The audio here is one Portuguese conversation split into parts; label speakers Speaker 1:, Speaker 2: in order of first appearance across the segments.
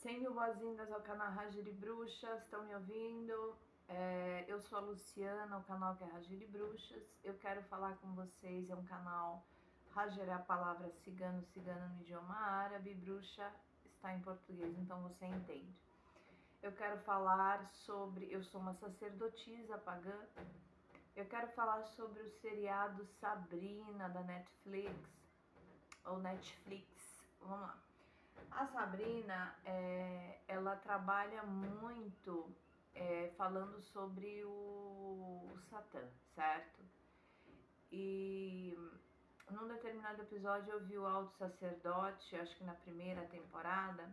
Speaker 1: 100 mil boas-vindas ao canal Ragir Bruxas, estão me ouvindo? Eu sou a Luciana, o canal que é Ragir Bruxas. Eu quero falar com vocês, é um canal, Ragir é a palavra cigano, cigana no idioma árabe, bruxa está em português, então você entende. Eu quero falar sobre, eu sou uma sacerdotisa pagã, eu quero falar sobre o seriado Sabrina da Netflix, ou Netflix, vamos lá. A Sabrina, ela trabalha muito falando sobre o Satã, certo? E num determinado episódio eu vi o Alto Sacerdote, acho que na primeira temporada,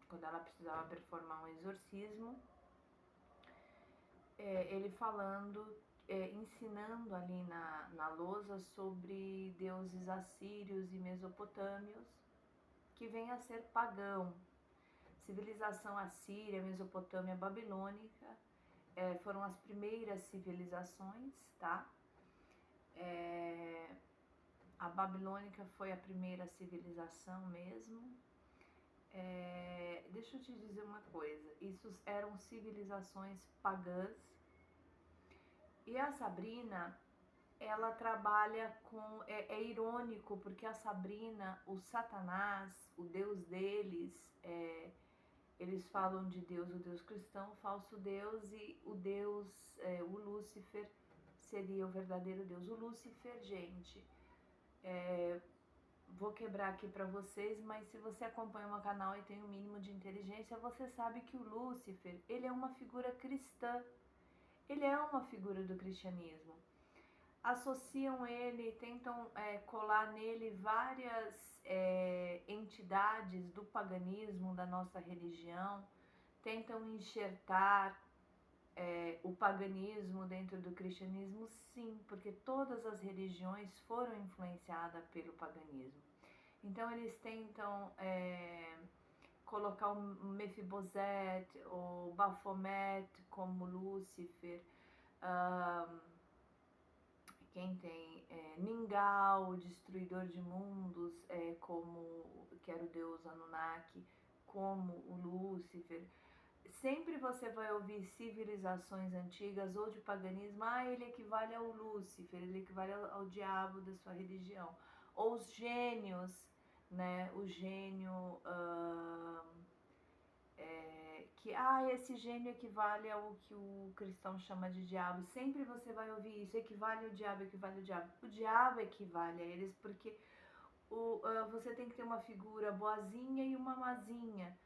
Speaker 1: quando ela precisava performar um exorcismo, ele falando, ensinando ali na lousa sobre deuses assírios e mesopotâmios, que vem a ser pagão. Civilização assíria, Mesopotâmia, babilônica, foram as primeiras civilizações, tá? A babilônica foi a primeira civilização mesmo. Deixa eu te dizer uma coisa, isso eram civilizações pagãs. E a Sabrina, ela trabalha com... É irônico, porque a Sabrina, o Satanás, o deus deles, eles falam de Deus, o Deus cristão, o falso Deus, e o Deus, o Lúcifer, seria o verdadeiro Deus. O Lúcifer, gente, vou quebrar aqui para vocês, mas se você acompanha o meu canal e tem um mínimo de inteligência, você sabe que o Lúcifer, ele é uma figura cristã, ele é uma figura do cristianismo. Associam ele, tentam colar nele várias entidades do paganismo, da nossa religião, tentam enxertar o paganismo dentro do cristianismo, sim, porque todas as religiões foram influenciadas pelo paganismo. Então eles tentam colocar o Mefibosete, o Baphomet como Lúcifer, quem tem Ningal, o destruidor de mundos, como que era o deus Anunnaki, como o Lúcifer. Sempre você vai ouvir civilizações antigas ou de paganismo, ele equivale ao Lúcifer, ele equivale ao diabo da sua religião. Ou os gênios, né? O gênio... que esse gênio equivale ao que o cristão chama de diabo. Sempre você vai ouvir isso, equivale ao diabo, equivale ao diabo. O diabo equivale a eles porque você tem que ter uma figura boazinha e uma mazinha.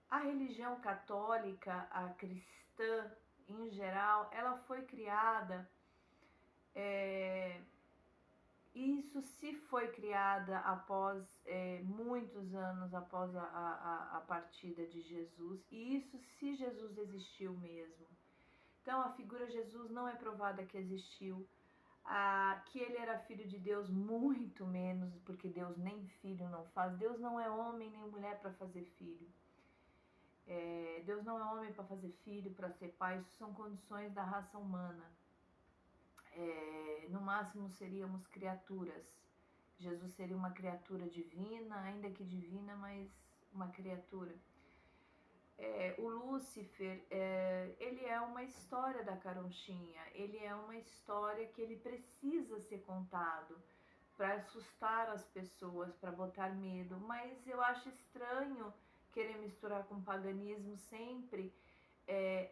Speaker 1: A religião católica, a cristã em geral, ela foi criada... Isso se foi criada após muitos anos após a partida de Jesus, e isso se Jesus existiu mesmo. Então a figura Jesus não é provada que existiu, que ele era filho de Deus, muito menos, porque Deus nem filho não faz. Deus não é homem nem mulher para fazer filho. Deus não é homem para fazer filho, para ser pai. Isso são condições da raça humana. No máximo seríamos criaturas. Jesus seria uma criatura divina, ainda que divina, mas uma criatura. O Lúcifer, ele é uma história da caronchinha, ele é uma história que ele precisa ser contado para assustar as pessoas, para botar medo, mas eu acho estranho querer misturar com paganismo sempre,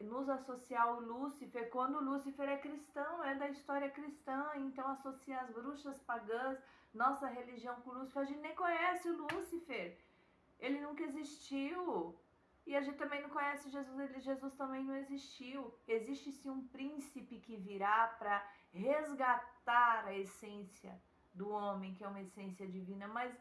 Speaker 1: nos associar ao Lúcifer, quando o Lúcifer é cristão, é da história cristã, então associar as bruxas pagãs, nossa religião com o Lúcifer. A gente nem conhece o Lúcifer, ele nunca existiu, e a gente também não conhece Jesus, Jesus também não existiu. Existe sim um príncipe que virá para resgatar a essência do homem, que é uma essência divina, mas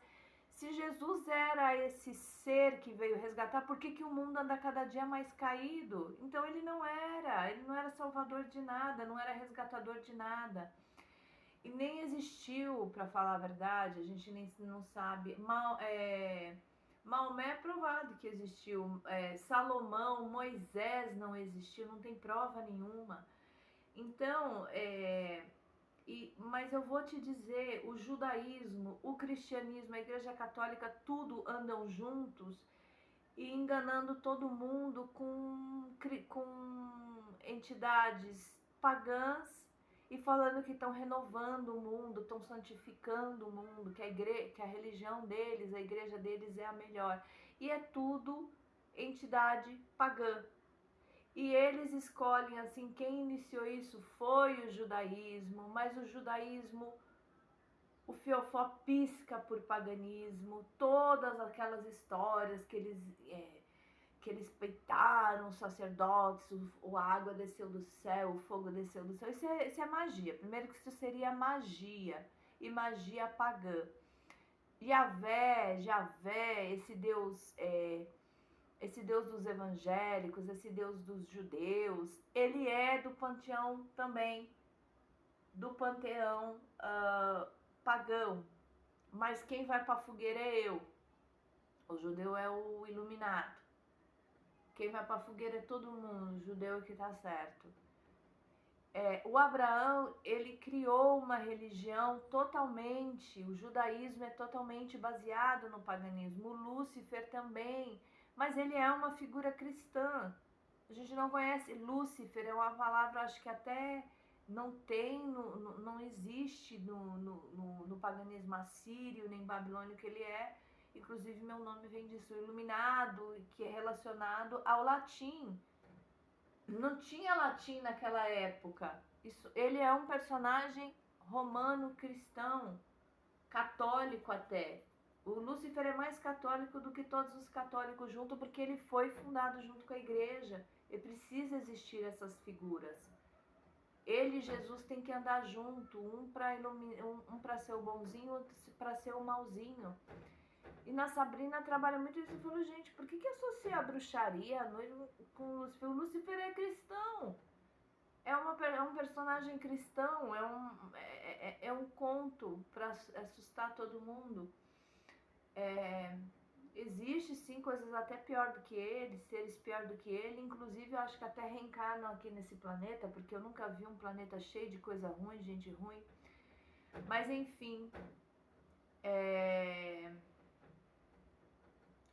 Speaker 1: se Jesus era esse ser que veio resgatar, por que o mundo anda cada dia mais caído? Então ele não era salvador de nada, não era resgatador de nada. E nem existiu, para falar a verdade, a gente nem não sabe. Maomé é provado que existiu, Salomão, Moisés não existiu, não tem prova nenhuma. Então, mas eu vou te dizer, o judaísmo, o cristianismo, a igreja católica, tudo andam juntos e enganando todo mundo com entidades pagãs e falando que estão renovando o mundo, estão santificando o mundo, que a religião deles, a igreja deles é a melhor. E é tudo entidade pagã. E eles escolhem, assim, quem iniciou isso foi o judaísmo, mas o judaísmo, o fiofó pisca por paganismo, todas aquelas histórias que eles peitaram os sacerdotes, a água desceu do céu, o fogo desceu do céu, isso é magia. Primeiro que isso seria magia, e magia pagã. Javé, esse Deus dos evangélicos, esse Deus dos judeus, ele é do panteão também, do panteão pagão. Mas quem vai para a fogueira é eu. O judeu é o iluminado. Quem vai para a fogueira é todo mundo, o judeu é que está certo. O Abraão, ele criou uma religião totalmente, o judaísmo é totalmente baseado no paganismo, o Lúcifer também, mas ele é uma figura cristã. A gente não conhece, Lúcifer é uma palavra, acho que até não tem, não existe no paganismo assírio nem babilônico, ele é, inclusive meu nome vem disso, iluminado, que é relacionado ao latim. Não tinha latim naquela época. Ele é um personagem romano cristão, católico até. O Lúcifer é mais católico do que todos os católicos juntos, porque ele foi fundado junto com a igreja. E precisa existir essas figuras. Ele e Jesus tem que andar junto, um para ser o bonzinho, outro para ser o malzinho. E na Sabrina trabalha muito isso. Eu falo, gente, por que associa a bruxaria com o Lúcifer? O Lúcifer é cristão. É um personagem cristão, é um conto para assustar todo mundo. Existe sim coisas até pior do que ele, seres pior do que ele. Inclusive eu acho que até reencarnam aqui nesse planeta, porque eu nunca vi um planeta cheio de coisa ruim, gente ruim. Mas enfim,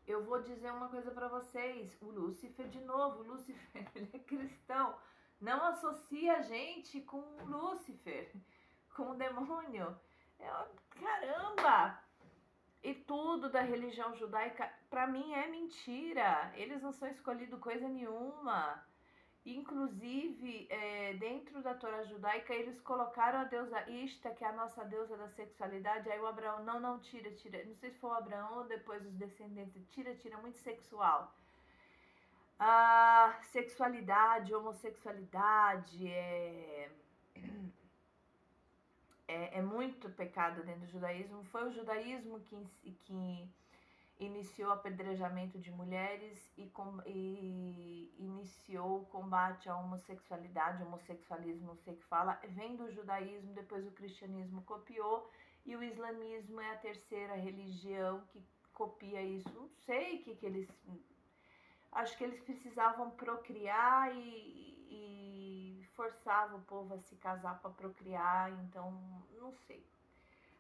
Speaker 1: eu vou dizer uma coisa para vocês. O Lúcifer, de novo, o Lúcifer, ele é cristão. Não associa a gente com o Lúcifer, com o demônio. Caramba! E tudo da religião judaica, para mim, é mentira. Eles não são escolhidos coisa nenhuma. Inclusive, dentro da Torá judaica, eles colocaram a deusa Ishta, que é a nossa deusa da sexualidade. Aí o Abraão, não, tira. Não sei se foi o Abraão ou depois os descendentes. Tira, muito sexual. A sexualidade, homossexualidade, é muito pecado dentro do judaísmo. Foi o judaísmo que iniciou o apedrejamento de mulheres e iniciou o combate à homossexualidade, homossexualismo, não sei o que fala, vem do judaísmo, depois o cristianismo copiou e o islamismo é a terceira religião que copia isso. Não sei o que eles... Acho que eles precisavam procriar e forçavam o povo a se casar para procriar, então não sei.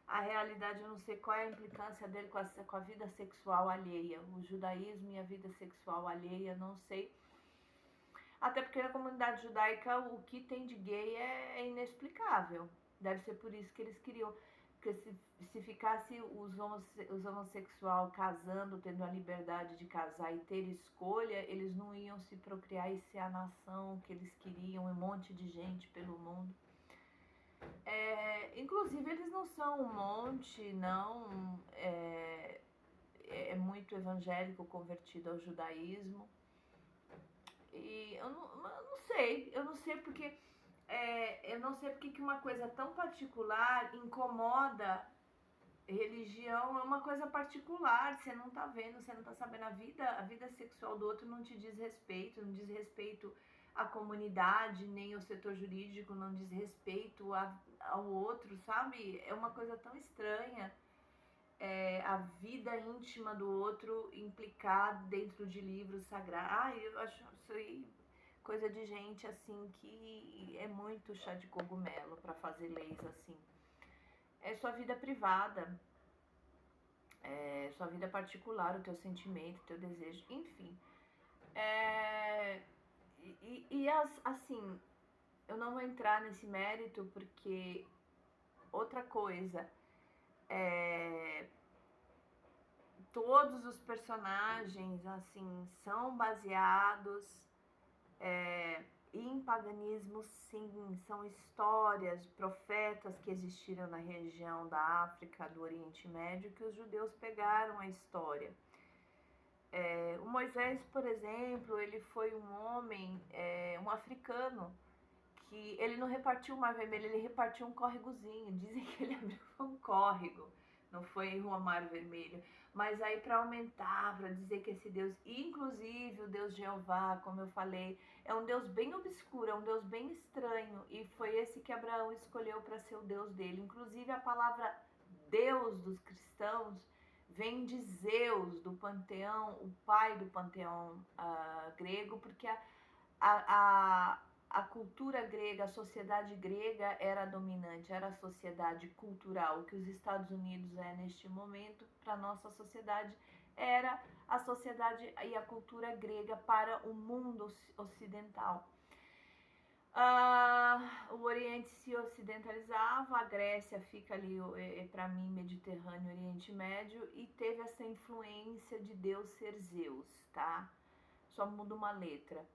Speaker 1: A realidade, eu não sei qual é a implicância dele com a vida sexual alheia. O judaísmo e a vida sexual alheia, não sei. Até porque na comunidade judaica o que tem de gay é inexplicável. Deve ser por isso que eles queriam. Porque se ficasse os homossexuais casando, tendo a liberdade de casar e ter escolha, eles não iam se procriar e ser a nação que eles queriam, um monte de gente pelo mundo. Inclusive eles não são um monte, não, é muito evangélico convertido ao judaísmo. E eu não sei porque que uma coisa tão particular incomoda. Religião é uma coisa particular, você não tá vendo, você não tá sabendo. A vida sexual do outro não te diz respeito, não diz respeito à comunidade, nem ao setor jurídico, não diz respeito ao outro, sabe? É uma coisa tão estranha. A vida íntima do outro implicar dentro de livros sagrados. Eu acho isso aí coisa de gente assim que é muito chá de cogumelo para fazer leis assim. É sua vida privada. sua vida particular, o teu sentimento, o teu desejo, enfim. Assim, eu não vou entrar nesse mérito porque outra coisa, todos os personagens assim são baseados em paganismo, sim, são histórias, profetas que existiram na região da África, do Oriente Médio, que os judeus pegaram a história. O Moisés, por exemplo, ele foi um homem, um africano, que ele não repartiu o Mar Vermelho, ele repartiu um córregozinho. Dizem que ele abriu um córrego, não foi o Mar Vermelho. Mas aí para aumentar, para dizer que esse Deus, inclusive o Deus Jeová, como eu falei, é um Deus bem obscuro, é um Deus bem estranho, e foi esse que Abraão escolheu para ser o Deus dele. Inclusive a palavra Deus dos cristãos vem de Zeus, do panteão, o pai do panteão grego, porque a cultura grega, a sociedade grega era dominante, era a sociedade cultural. O que os Estados Unidos é neste momento, para a nossa sociedade, era a sociedade e a cultura grega para o mundo ocidental. O Oriente se ocidentalizava, a Grécia fica ali, para mim, Mediterrâneo, Oriente Médio, e teve essa influência de Deus ser Zeus, tá? Só muda uma letra.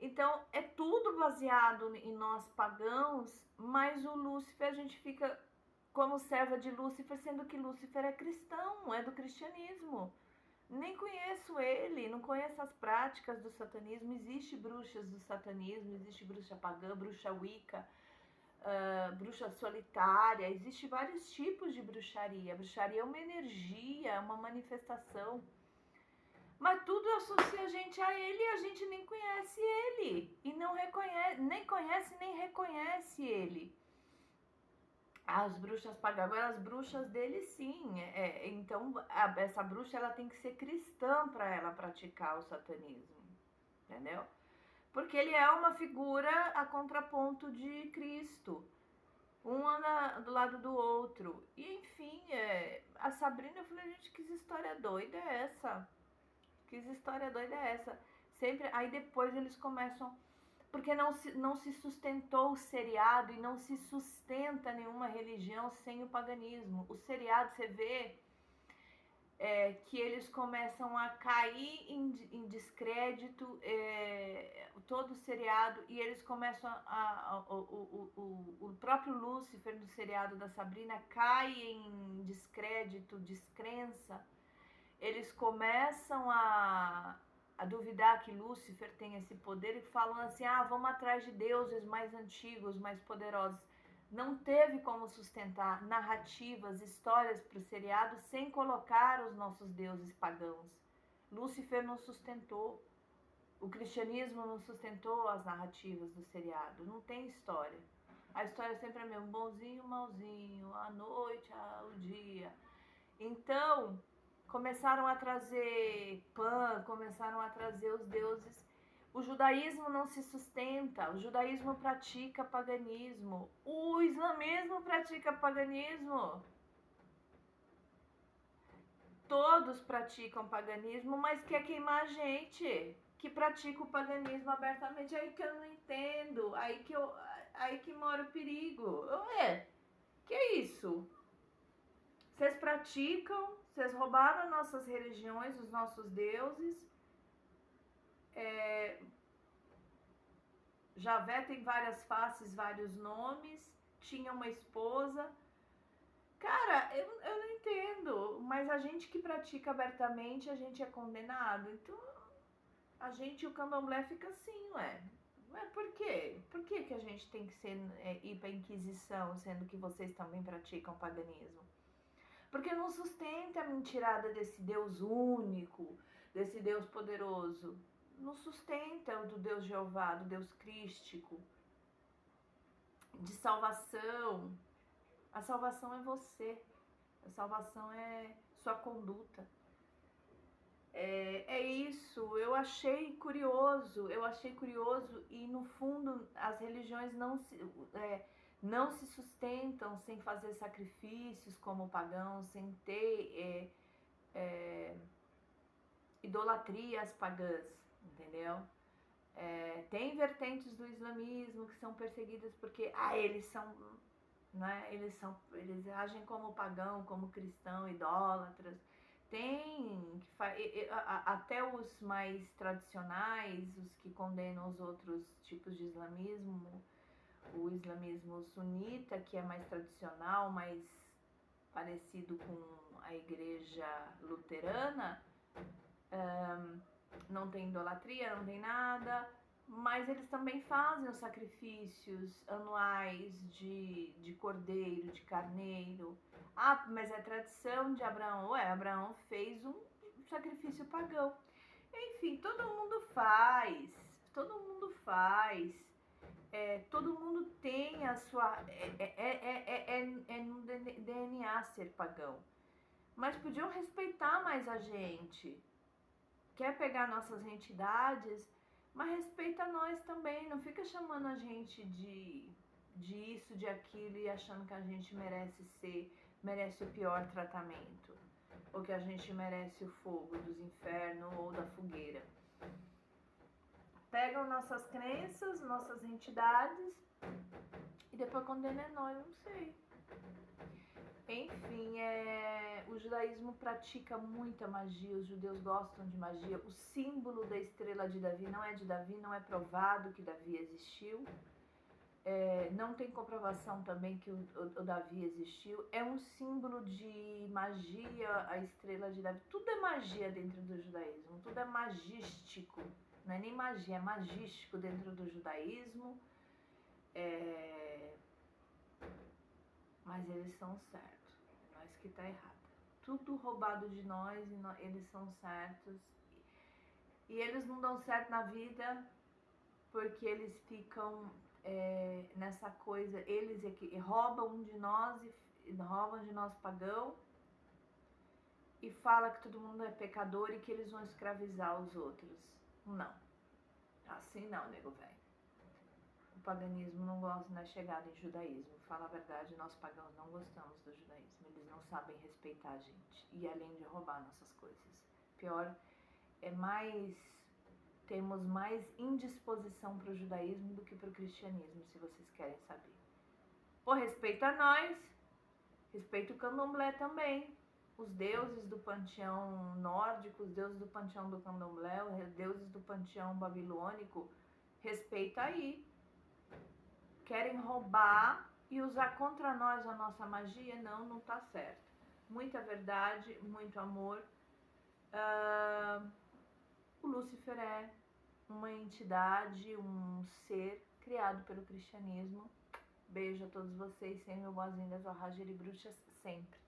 Speaker 1: Então, é tudo baseado em nós pagãos, mas o Lúcifer, a gente fica como serva de Lúcifer, sendo que Lúcifer é cristão, é do cristianismo. Nem conheço ele, não conheço as práticas do satanismo. Existe bruxas do satanismo, existe bruxa pagã, bruxa wicca, bruxa solitária, existe vários tipos de bruxaria. A bruxaria é uma energia, é uma manifestação. Mas tudo associa a gente a ele e a gente nem conhece ele. E não reconhece, nem conhece, nem reconhece ele. As bruxas pagãs, agora as bruxas dele sim. Então, essa bruxa ela tem que ser cristã para ela praticar o satanismo. Entendeu? Porque ele é uma figura a contraponto de Cristo. Um anda do lado do outro. E enfim, a Sabrina, eu falei, gente, que história doida é essa? Que história doida é essa? Sempre, aí depois eles começam, porque não se sustentou o seriado e não se sustenta nenhuma religião sem o paganismo. O seriado, você vê que eles começam a cair em descrédito, todo o seriado, e eles começam o próprio Lúcifer no seriado da Sabrina cai em descrédito, descrença. Eles começam a duvidar que Lúcifer tem esse poder e falam assim, vamos atrás de deuses mais antigos, mais poderosos. Não teve como sustentar narrativas, histórias para o seriado sem colocar os nossos deuses pagãos. Lúcifer não sustentou, o cristianismo não sustentou as narrativas do seriado, não tem história. A história sempre é mesmo, bonzinho, malzinho, a noite, o dia. Então, começaram a trazer Pan, começaram a trazer os deuses. O judaísmo não se sustenta, o judaísmo pratica paganismo, o islamismo pratica paganismo. Todos praticam paganismo, mas quer queimar a gente que pratica o paganismo abertamente. Aí que eu não entendo, aí que mora o perigo. Que é isso? Vocês praticam, vocês roubaram nossas religiões, os nossos deuses. Javé tem várias faces, vários nomes. Tinha uma esposa. Cara, eu não entendo. Mas a gente que pratica abertamente, a gente é condenado. Então, a gente, o candomblé fica assim, ué. Por quê? Por que a gente tem que ir pra Inquisição, sendo que vocês também praticam paganismo? Porque não sustenta a mentirada desse Deus único, desse Deus poderoso. Não sustenta o do Deus Jeová, do Deus crístico, de salvação. A salvação é você. A salvação é sua conduta. É isso. Eu achei curioso e no fundo as religiões não se sustentam sem fazer sacrifícios como pagãos, sem ter idolatrias pagãs, entendeu? Tem vertentes do islamismo que são perseguidas porque eles são, né? Eles agem como pagão, como cristão, idólatras. Tem até os mais tradicionais, os que condenam os outros tipos de islamismo, o islamismo sunita, que é mais tradicional, mais parecido com a igreja luterana, não tem idolatria, não tem nada, mas eles também fazem os sacrifícios anuais de cordeiro, de carneiro. Mas é tradição de Abraão. Abraão fez um sacrifício pagão. Enfim, todo mundo faz, todo mundo faz. Todo mundo tem a sua... no DNA ser pagão. Mas podiam respeitar mais a gente. Quer pegar nossas entidades, mas respeita nós também. Não fica chamando a gente de isso, de aquilo e achando que a gente merece o pior tratamento. Ou que a gente merece o fogo dos infernos ou da fogueira. Pegam nossas crenças, nossas entidades e depois condenam nós, não sei. Enfim, o judaísmo pratica muita magia, os judeus gostam de magia. O símbolo da estrela de Davi não é de Davi, não é provado que Davi existiu. Não tem comprovação também que o Davi existiu. É um símbolo de magia, a estrela de Davi. Tudo é magia dentro do judaísmo, tudo é magístico. Não é nem magia, é magístico dentro do judaísmo. Mas eles são certos. Nós que tá errado. Tudo roubado de nós e eles são certos. E eles não dão certo na vida porque eles ficam nessa coisa. Eles é que roubam de nós e roubam de nós pagão. E fala que todo mundo é pecador e que eles vão escravizar os outros. Não. Assim não, nego velho. O paganismo não gosta da chegada em judaísmo. Fala a verdade, nós pagãos não gostamos do judaísmo. Eles não sabem respeitar a gente. E além de roubar nossas coisas. Pior, temos mais indisposição para o judaísmo do que para o cristianismo, se vocês querem saber. Respeita nós. Respeita o candomblé também. Os deuses do panteão nórdico, os deuses do panteão do candomblé, os deuses do panteão babilônico. Respeita aí. Querem roubar e usar contra nós a nossa magia? Não tá certo. Muita verdade, muito amor. O Lúcifer é uma entidade, um ser criado pelo cristianismo. Beijo a todos vocês, sejam boas-vindas ao Rajeri Bruxas sempre.